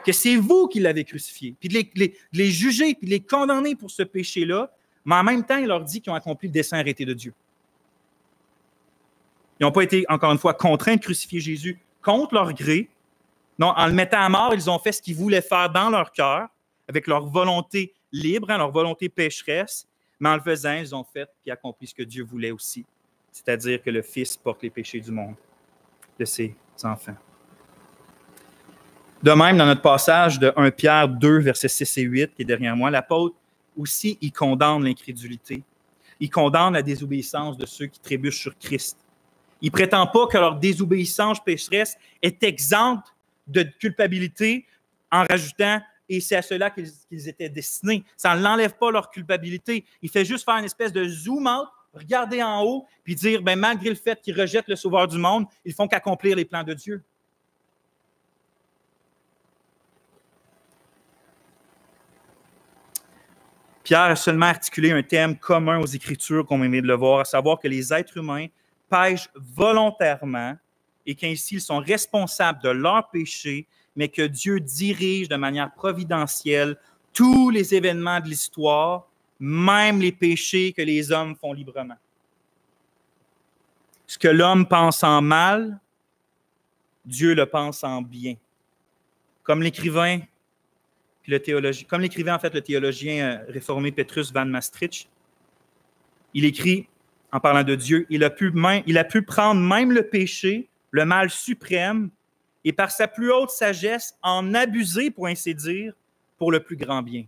que c'est vous qui l'avez crucifié, puis de les juger, puis de les condamner pour ce péché-là, mais en même temps, il leur dit qu'ils ont accompli le dessein arrêté de Dieu. Ils n'ont pas été, encore une fois, contraints de crucifier Jésus contre leur gré. Non, en le mettant à mort, ils ont fait ce qu'ils voulaient faire dans leur cœur, avec leur volonté libre, leur volonté pécheresse, mais en le faisant, ils ont fait et accompli ce que Dieu voulait aussi, c'est-à-dire que le Fils porte les péchés du monde, de ses enfants. De même, dans notre passage de 1 Pierre 2, versets 6 et 8, qui est derrière moi, l'apôtre aussi, il condamne l'incrédulité. Il condamne la désobéissance de ceux qui trébuchent sur Christ. Il ne prétend pas que leur désobéissance pécheresse est exempte de culpabilité en rajoutant « et c'est à cela qu'ils étaient destinés ». Ça ne l'enlève pas leur culpabilité. Il fait juste faire une espèce de zoom-out, regarder en haut, puis dire ben, malgré le fait qu'ils rejettent le Sauveur du monde, ils font qu'accomplir les plans de Dieu. Pierre a seulement articulé un thème commun aux Écritures, comme on vient de le voir, à savoir que les êtres humains pêchent volontairement et qu'ainsi ils sont responsables de leurs péchés, mais que Dieu dirige de manière providentielle tous les événements de l'histoire, même les péchés que les hommes font librement. Ce que l'homme pense en mal, Dieu le pense en bien. Comme l'écrivait le théologien réformé Petrus van Maastricht, il écrit, en parlant de Dieu, il a pu prendre même le péché, le mal suprême, et par sa plus haute sagesse, en abuser, pour ainsi dire, pour le plus grand bien.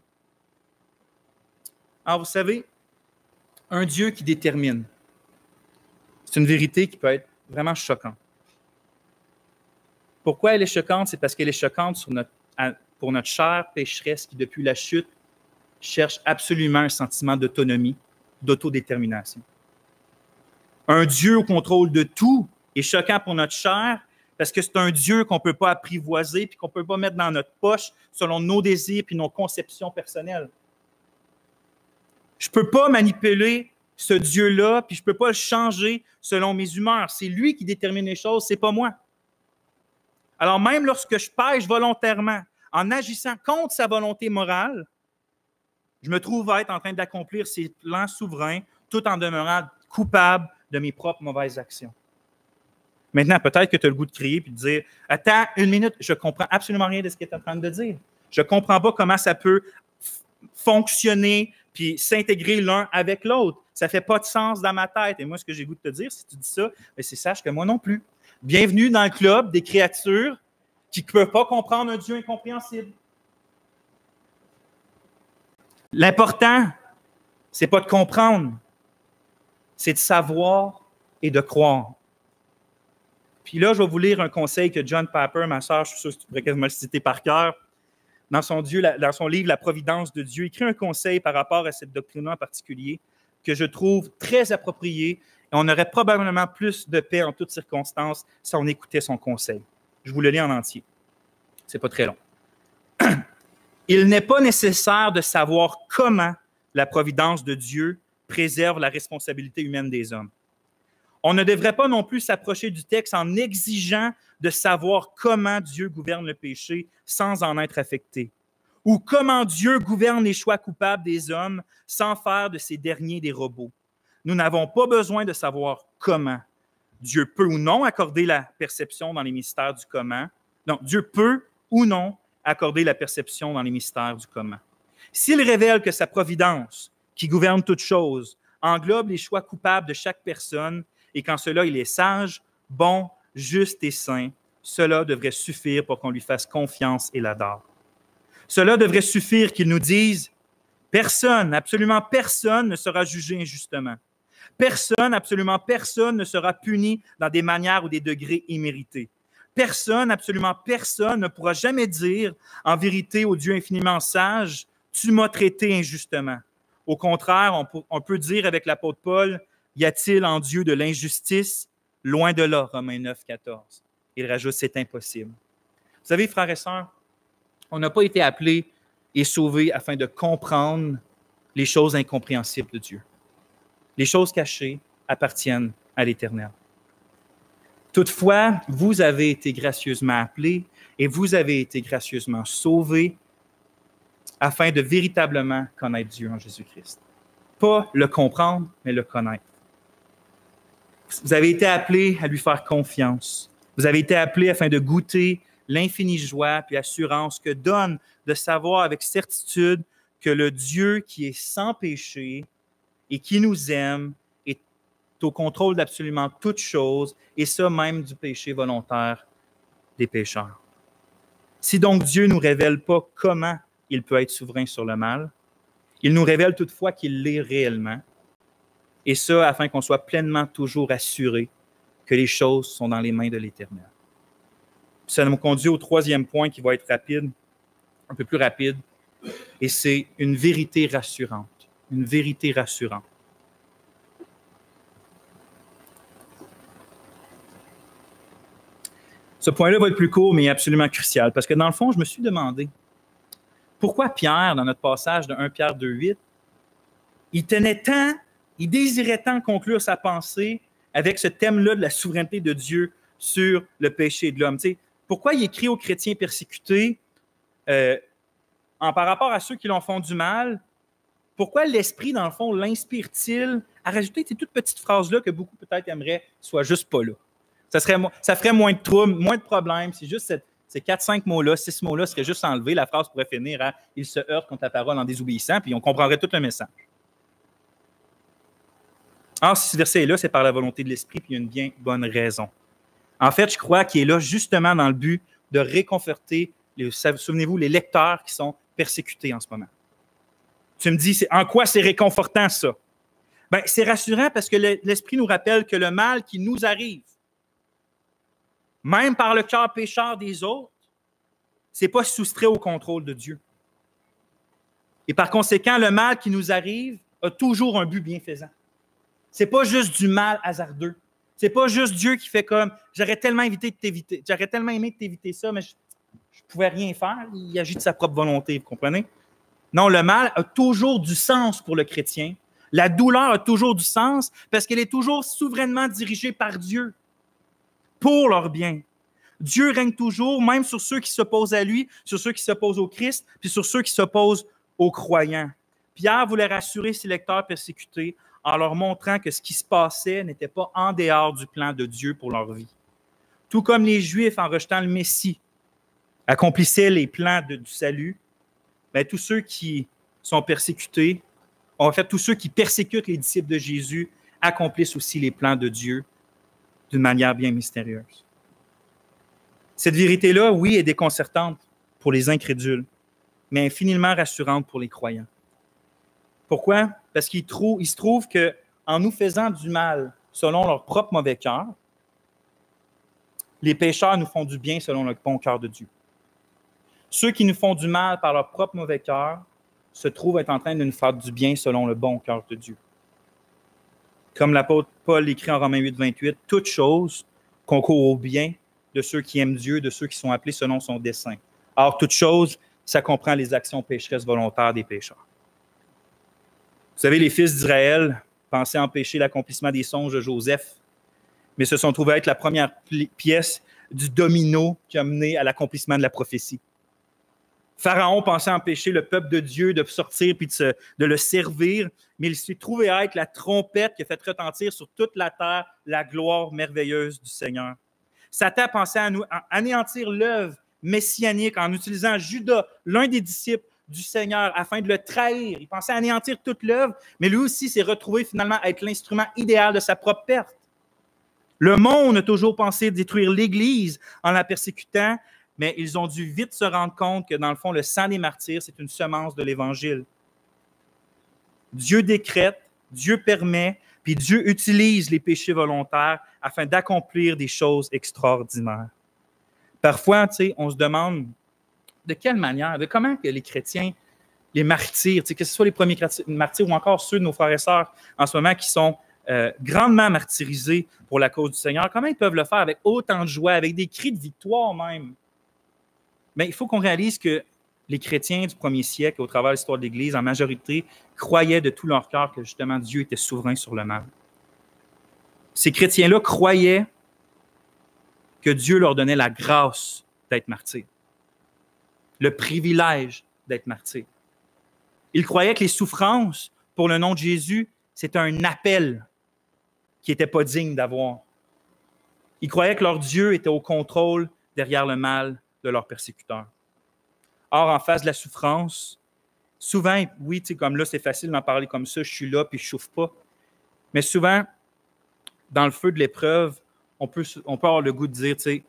Alors, vous savez, un Dieu qui détermine, c'est une vérité qui peut être vraiment choquante. Pourquoi elle est choquante? C'est parce qu'elle est choquante pour notre chair pécheresse qui, depuis la chute, cherche absolument un sentiment d'autonomie, d'autodétermination. Un Dieu au contrôle de tout est choquant pour notre chair parce que c'est un Dieu qu'on ne peut pas apprivoiser puis qu'on ne peut pas mettre dans notre poche selon nos désirs et nos conceptions personnelles. Je ne peux pas manipuler ce Dieu-là puis je ne peux pas le changer selon mes humeurs. C'est lui qui détermine les choses, ce n'est pas moi. Alors même lorsque je pêche volontairement, en agissant contre sa volonté morale, je me trouve à être en train d'accomplir ses plans souverains tout en demeurant coupable de mes propres mauvaises actions. Maintenant, peut-être que tu as le goût de crier et de dire « Attends une minute, je ne comprends absolument rien de ce que tu es en train de dire. Je ne comprends pas comment ça peut fonctionner puis s'intégrer l'un avec l'autre. Ça ne fait pas de sens dans ma tête. » Et moi, ce que j'ai le goût de te dire, si tu dis ça, c'est sache que moi non plus. Bienvenue dans le club des créatures qui ne peuvent pas comprendre un Dieu incompréhensible. L'important, ce n'est pas de comprendre, c'est de savoir et de croire. Puis là, je vais vous lire un conseil que John Piper, ma sœur, je suis sûr que tu pourrais quasiment le citer par cœur, dans son livre « La providence de Dieu », écrit un conseil par rapport à cette doctrine en particulier que je trouve très approprié et on aurait probablement plus de paix en toutes circonstances si on écoutait son conseil. Je vous le lis en entier. C'est pas très long. Il n'est pas nécessaire de savoir comment la providence de Dieu préserve la responsabilité humaine des hommes. On ne devrait pas non plus s'approcher du texte en exigeant de savoir comment Dieu gouverne le péché sans en être affecté, ou comment Dieu gouverne les choix coupables des hommes sans faire de ces derniers des robots. Nous n'avons pas besoin de savoir comment. Dieu peut ou non accorder la perception dans les mystères du comment. Non, Dieu peut ou non accorder la perception dans les mystères du comment. S'il révèle que sa providence, qui gouverne toutes choses, englobe les choix coupables de chaque personne et qu'en cela il est sage, bon, juste et saint, cela devrait suffire pour qu'on lui fasse confiance et l'adore. Cela devrait suffire qu'il nous dise Personne, absolument personne ne sera jugé injustement. Personne, absolument personne ne sera puni dans des manières ou des degrés immérités. Personne, absolument personne ne pourra jamais dire en vérité au Dieu infiniment sage, « Tu m'as traité injustement ». Au contraire, on peut dire avec l'apôtre Paul, « Y a-t-il en Dieu de l'injustice? Loin de là, Romains 9, 14. » Il rajoute, « C'est impossible. » Vous savez, frères et sœurs, on n'a pas été appelés et sauvés afin de comprendre les choses incompréhensibles de Dieu. Les choses cachées appartiennent à l'Éternel. Toutefois, vous avez été gracieusement appelés et vous avez été gracieusement sauvés afin de véritablement connaître Dieu en Jésus-Christ. Pas le comprendre, mais le connaître. Vous avez été appelés à lui faire confiance. Vous avez été appelés afin de goûter l'infinie joie puis assurance que donne de savoir avec certitude que le Dieu qui est sans péché et qui nous aime est au contrôle d'absolument toutes choses, et ça même du péché volontaire des pécheurs. Si donc Dieu ne nous révèle pas comment il peut être souverain sur le mal, il nous révèle toutefois qu'il l'est réellement, et ça afin qu'on soit pleinement toujours assuré que les choses sont dans les mains de l'Éternel. Ça nous conduit au troisième point qui va être rapide, un peu plus rapide, et c'est une vérité rassurante. Une vérité rassurante. Ce point-là va être plus court, mais absolument crucial, parce que dans le fond, je me suis demandé, pourquoi Pierre, dans notre passage de 1 Pierre 2,8, il désirait tant conclure sa pensée avec ce thème-là de la souveraineté de Dieu sur le péché de l'homme. Tu sais, pourquoi il écrit aux chrétiens persécutés, par rapport à ceux qui l'ont font du mal, pourquoi l'Esprit, dans le fond, l'inspire-t-il à rajouter ces toutes petites phrases-là que beaucoup peut-être aimeraient soient juste pas là? Ça ferait moins de troubles, moins de problèmes. C'est juste ces 4-5 mots-là, 6 mots-là seraient juste enlevés. La phrase pourrait finir à « Il se heurte contre la parole en désobéissant », puis on comprendrait tout le message. Or, si ce verset est là, c'est par la volonté de l'Esprit, puis il y a une bien bonne raison. En fait, je crois qu'il est là justement dans le but de réconforter, souvenez-vous, les lecteurs qui sont persécutés en ce moment. Tu me dis, en quoi c'est réconfortant ça? Bien, c'est rassurant parce que l'Esprit nous rappelle que le mal qui nous arrive, même par le cœur pécheur des autres, ce n'est pas soustrait au contrôle de Dieu. Et par conséquent, le mal qui nous arrive a toujours un but bienfaisant. Ce n'est pas juste du mal hasardeux. Ce n'est pas juste Dieu qui fait comme « j'aurais tellement aimé de t'éviter ça, mais je ne pouvais rien faire. » Il agit de sa propre volonté, vous comprenez? Non, le mal a toujours du sens pour le chrétien. La douleur a toujours du sens parce qu'elle est toujours souverainement dirigée par Dieu pour leur bien. Dieu règne toujours, même sur ceux qui s'opposent à lui, sur ceux qui s'opposent au Christ, puis sur ceux qui s'opposent aux croyants. Pierre voulait rassurer ses lecteurs persécutés en leur montrant que ce qui se passait n'était pas en dehors du plan de Dieu pour leur vie. Tout comme les Juifs, en rejetant le Messie, accomplissaient les plans du salut, bien, tous ceux qui sont persécutés, en fait, tous ceux qui persécutent les disciples de Jésus, accomplissent aussi les plans de Dieu d'une manière bien mystérieuse. Cette vérité-là, oui, est déconcertante pour les incrédules, mais infiniment rassurante pour les croyants. Pourquoi? Parce qu'il se trouve qu'en nous faisant du mal selon leur propre mauvais cœur, les pécheurs nous font du bien selon le bon cœur de Dieu. Ceux qui nous font du mal par leur propre mauvais cœur se trouvent être en train de nous faire du bien selon le bon cœur de Dieu. Comme l'apôtre Paul écrit en Romains 8, 28, « Toute chose concourt au bien de ceux qui aiment Dieu, de ceux qui sont appelés selon son dessein. » Or, toute chose, ça comprend les actions pécheresses volontaires des pécheurs. Vous savez, les fils d'Israël pensaient empêcher l'accomplissement des songes de Joseph, mais se sont trouvés être la première pièce du domino qui a mené à l'accomplissement de la prophétie. Pharaon pensait empêcher le peuple de Dieu de sortir puis de le servir, mais il s'est trouvé être la trompette qui a fait retentir sur toute la terre la gloire merveilleuse du Seigneur. Satan pensait anéantir l'œuvre messianique en utilisant Judas, l'un des disciples du Seigneur, afin de le trahir. Il pensait anéantir toute l'œuvre, mais lui aussi s'est retrouvé finalement être l'instrument idéal de sa propre perte. Le monde a toujours pensé détruire l'Église en la persécutant, mais ils ont dû vite se rendre compte que, dans le fond, le sang des martyrs, c'est une semence de l'Évangile. Dieu décrète, Dieu permet, puis Dieu utilise les péchés volontaires afin d'accomplir des choses extraordinaires. Parfois, tu sais, on se demande de quelle manière, de comment que les chrétiens, les martyrs, tu sais, que ce soit les premiers martyrs ou encore ceux de nos frères et sœurs en ce moment qui sont grandement martyrisés pour la cause du Seigneur, comment ils peuvent le faire avec autant de joie, avec des cris de victoire même? Mais il faut qu'on réalise que les chrétiens du premier siècle, au travers de l'histoire de l'Église, en majorité, croyaient de tout leur cœur que justement Dieu était souverain sur le mal. Ces chrétiens-là croyaient que Dieu leur donnait la grâce d'être martyrs, le privilège d'être martyrs. Ils croyaient que les souffrances pour le nom de Jésus, c'était un appel qu'ils n'étaient pas dignes d'avoir. Ils croyaient que leur Dieu était au contrôle derrière le mal de leurs persécuteurs. Or, en face de la souffrance, souvent, oui, tu sais, comme là, c'est facile d'en parler comme ça, je suis là puis je ne souffre pas. Mais souvent, dans le feu de l'épreuve, on peut avoir le goût de dire, tu sais,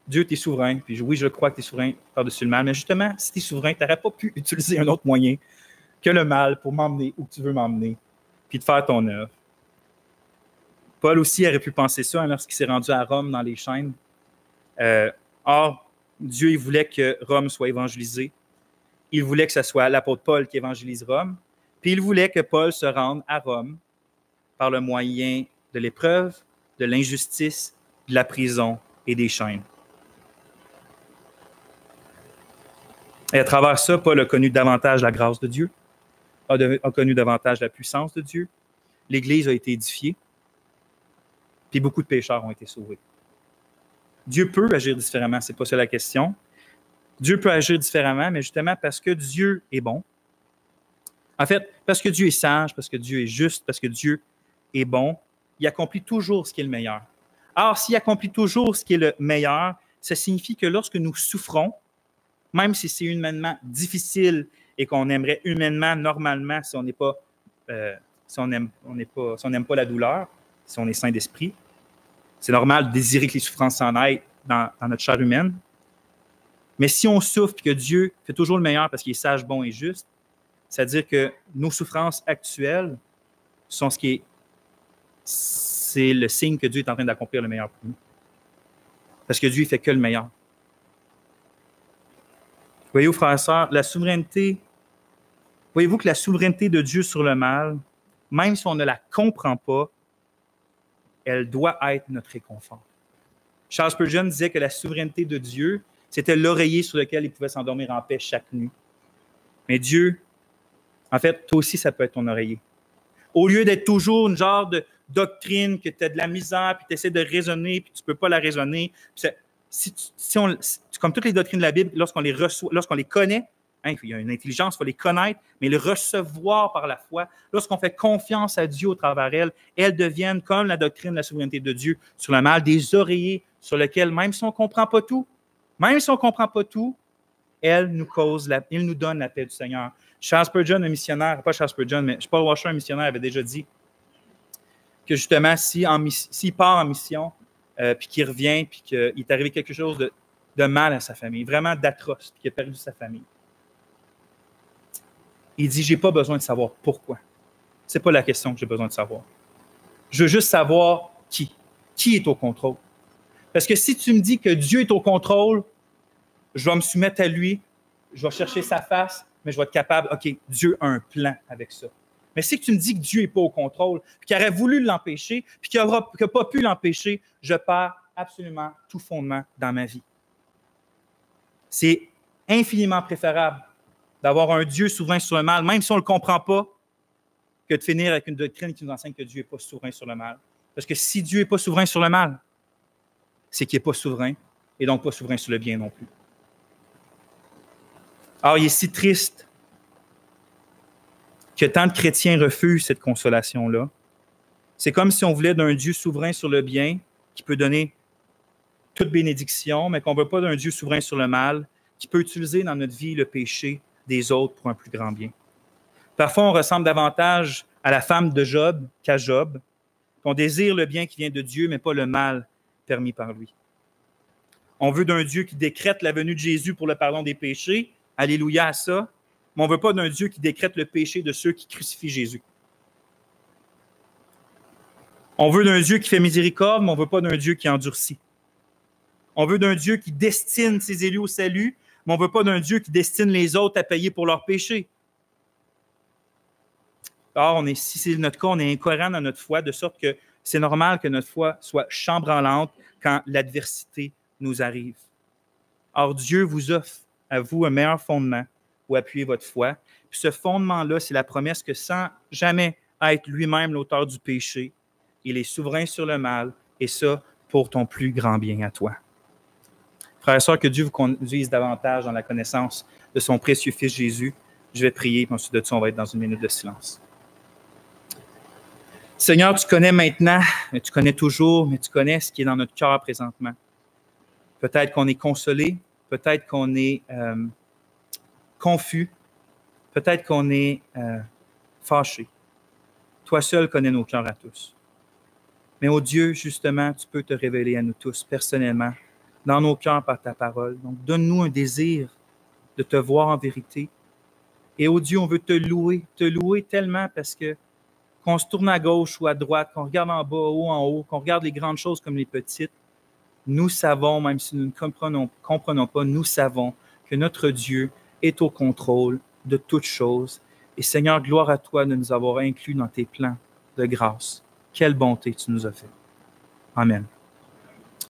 Dieu, tu es souverain, puis oui, je crois que tu es souverain par-dessus le mal, mais justement, si tu es souverain, tu n'aurais pas pu utiliser un autre moyen que le mal pour m'emmener où tu veux m'emmener, puis de faire ton œuvre. Paul aussi aurait pu penser ça lorsqu'il s'est rendu à Rome dans les chaînes. Or, Dieu, il voulait que Rome soit évangélisée. Il voulait que ce soit l'apôtre Paul qui évangélise Rome. Puis il voulait que Paul se rende à Rome par le moyen de l'épreuve, de l'injustice, de la prison et des chaînes. Et à travers ça, Paul a connu davantage la grâce de Dieu, a connu davantage la puissance de Dieu. L'Église a été édifiée, puis beaucoup de pécheurs ont été sauvés. Dieu peut agir différemment, ce n'est pas ça la question. Dieu peut agir différemment, mais justement parce que Dieu est bon. En fait, parce que Dieu est sage, parce que Dieu est juste, parce que Dieu est bon, il accomplit toujours ce qui est le meilleur. Or, s'il accomplit toujours ce qui est le meilleur, ça signifie que lorsque nous souffrons, même si c'est humainement difficile et qu'on aimerait humainement, normalement, si on n'est pas, si on n'aime pas la douleur, si on est saint d'esprit, c'est normal de désirer que les souffrances s'en aillent dans notre chair humaine. Mais si on souffre et que Dieu fait toujours le meilleur parce qu'il est sage, bon et juste, c'est-à-dire que nos souffrances actuelles sont c'est le signe que Dieu est en train d'accomplir le meilleur pour nous. Parce que Dieu ne fait que le meilleur. Voyez-vous, frères et sœurs, voyez-vous que la souveraineté de Dieu sur le mal, même si on ne la comprend pas, elle doit être notre réconfort. Charles Spurgeon disait que la souveraineté de Dieu, c'était l'oreiller sur lequel il pouvait s'endormir en paix chaque nuit. Mais Dieu, en fait, toi aussi, ça peut être ton oreiller. Au lieu d'être toujours une genre de doctrine que tu as de la misère, puis tu essaies de raisonner, puis tu ne peux pas la raisonner. Comme toutes les doctrines de la Bible, lorsqu'on les reçoit, lorsqu'on les connaît, hein, il y a une intelligence, il faut les connaître, mais les recevoir par la foi. Lorsqu'on fait confiance à Dieu au travers elles deviennent, comme la doctrine de la souveraineté de Dieu sur le mal, des oreillers sur lesquels, même si on ne comprend pas tout, elle nous donne la paix du Seigneur. Charles Spurgeon, un missionnaire, pas Charles Spurgeon, mais Paul Washer, un missionnaire, avait déjà dit que justement, s'il part en mission, puis qu'il revient, puis qu'il est arrivé quelque chose de mal à sa famille, vraiment d'atroce, puis qu'il a perdu sa famille, il dit, j'ai pas besoin de savoir pourquoi. C'est pas la question que j'ai besoin de savoir. Je veux juste savoir qui est au contrôle. Parce que si tu me dis que Dieu est au contrôle, je vais me soumettre à lui, je vais chercher sa face, mais je vais être capable, OK, Dieu a un plan avec ça. Mais si tu me dis que Dieu n'est pas au contrôle, puis qu'il aurait voulu l'empêcher, puis qu'il n'a pas pu l'empêcher, je perds absolument tout fondement dans ma vie. C'est infiniment préférable d'avoir un Dieu souverain sur le mal, même si on ne le comprend pas, que de finir avec une doctrine qui nous enseigne que Dieu n'est pas souverain sur le mal. Parce que si Dieu n'est pas souverain sur le mal, c'est qu'il n'est pas souverain, et donc pas souverain sur le bien non plus. Alors, il est si triste que tant de chrétiens refusent cette consolation-là. C'est comme si on voulait d'un Dieu souverain sur le bien, qui peut donner toute bénédiction, mais qu'on ne veut pas d'un Dieu souverain sur le mal, qui peut utiliser dans notre vie le péché des autres pour un plus grand bien. Parfois, on ressemble davantage à la femme de Job qu'à Job, qu'on désire le bien qui vient de Dieu, mais pas le mal permis par lui. On veut d'un Dieu qui décrète la venue de Jésus pour le pardon des péchés. Alléluia à ça. mais on ne veut pas d'un Dieu qui décrète le péché de ceux qui crucifient Jésus. On veut d'un Dieu qui fait miséricorde, mais on ne veut pas d'un Dieu qui endurcit. On veut d'un Dieu qui destine ses élus au salut, mais on ne veut pas d'un Dieu qui destine les autres à payer pour leurs péchés. Or, si c'est notre cas, on est incohérent dans notre foi, de sorte que c'est normal que notre foi soit chambranlante quand l'adversité nous arrive. Or, Dieu vous offre à vous un meilleur fondement où appuyer votre foi. Puis ce fondement-là, c'est la promesse que sans jamais être lui-même l'auteur du péché, il est souverain sur le mal, et ça pour ton plus grand bien à toi. Frères et sœurs, que Dieu vous conduise davantage dans la connaissance de son précieux Fils Jésus. Je vais prier, puis ensuite de ça, on va être dans une minute de silence. Seigneur, tu connais maintenant, mais tu connais toujours, mais tu connais ce qui est dans notre cœur présentement. Peut-être qu'on est consolé, peut-être qu'on est confus, peut-être qu'on est fâché. Toi seul connais nos cœurs à tous. Mais ô Dieu, justement, tu peux te révéler à nous tous personnellement, dans nos cœurs par ta parole. Donc, donne-nous un désir de te voir en vérité. Et ô Dieu, on veut te louer tellement parce que qu'on se tourne à gauche ou à droite, qu'on regarde en bas ou en haut, qu'on regarde les grandes choses comme les petites, nous savons, même si nous ne comprenons pas, nous savons que notre Dieu est au contrôle de toutes choses. Et Seigneur, gloire à toi de nous avoir inclus dans tes plans de grâce. Quelle bonté tu nous as fait. Amen.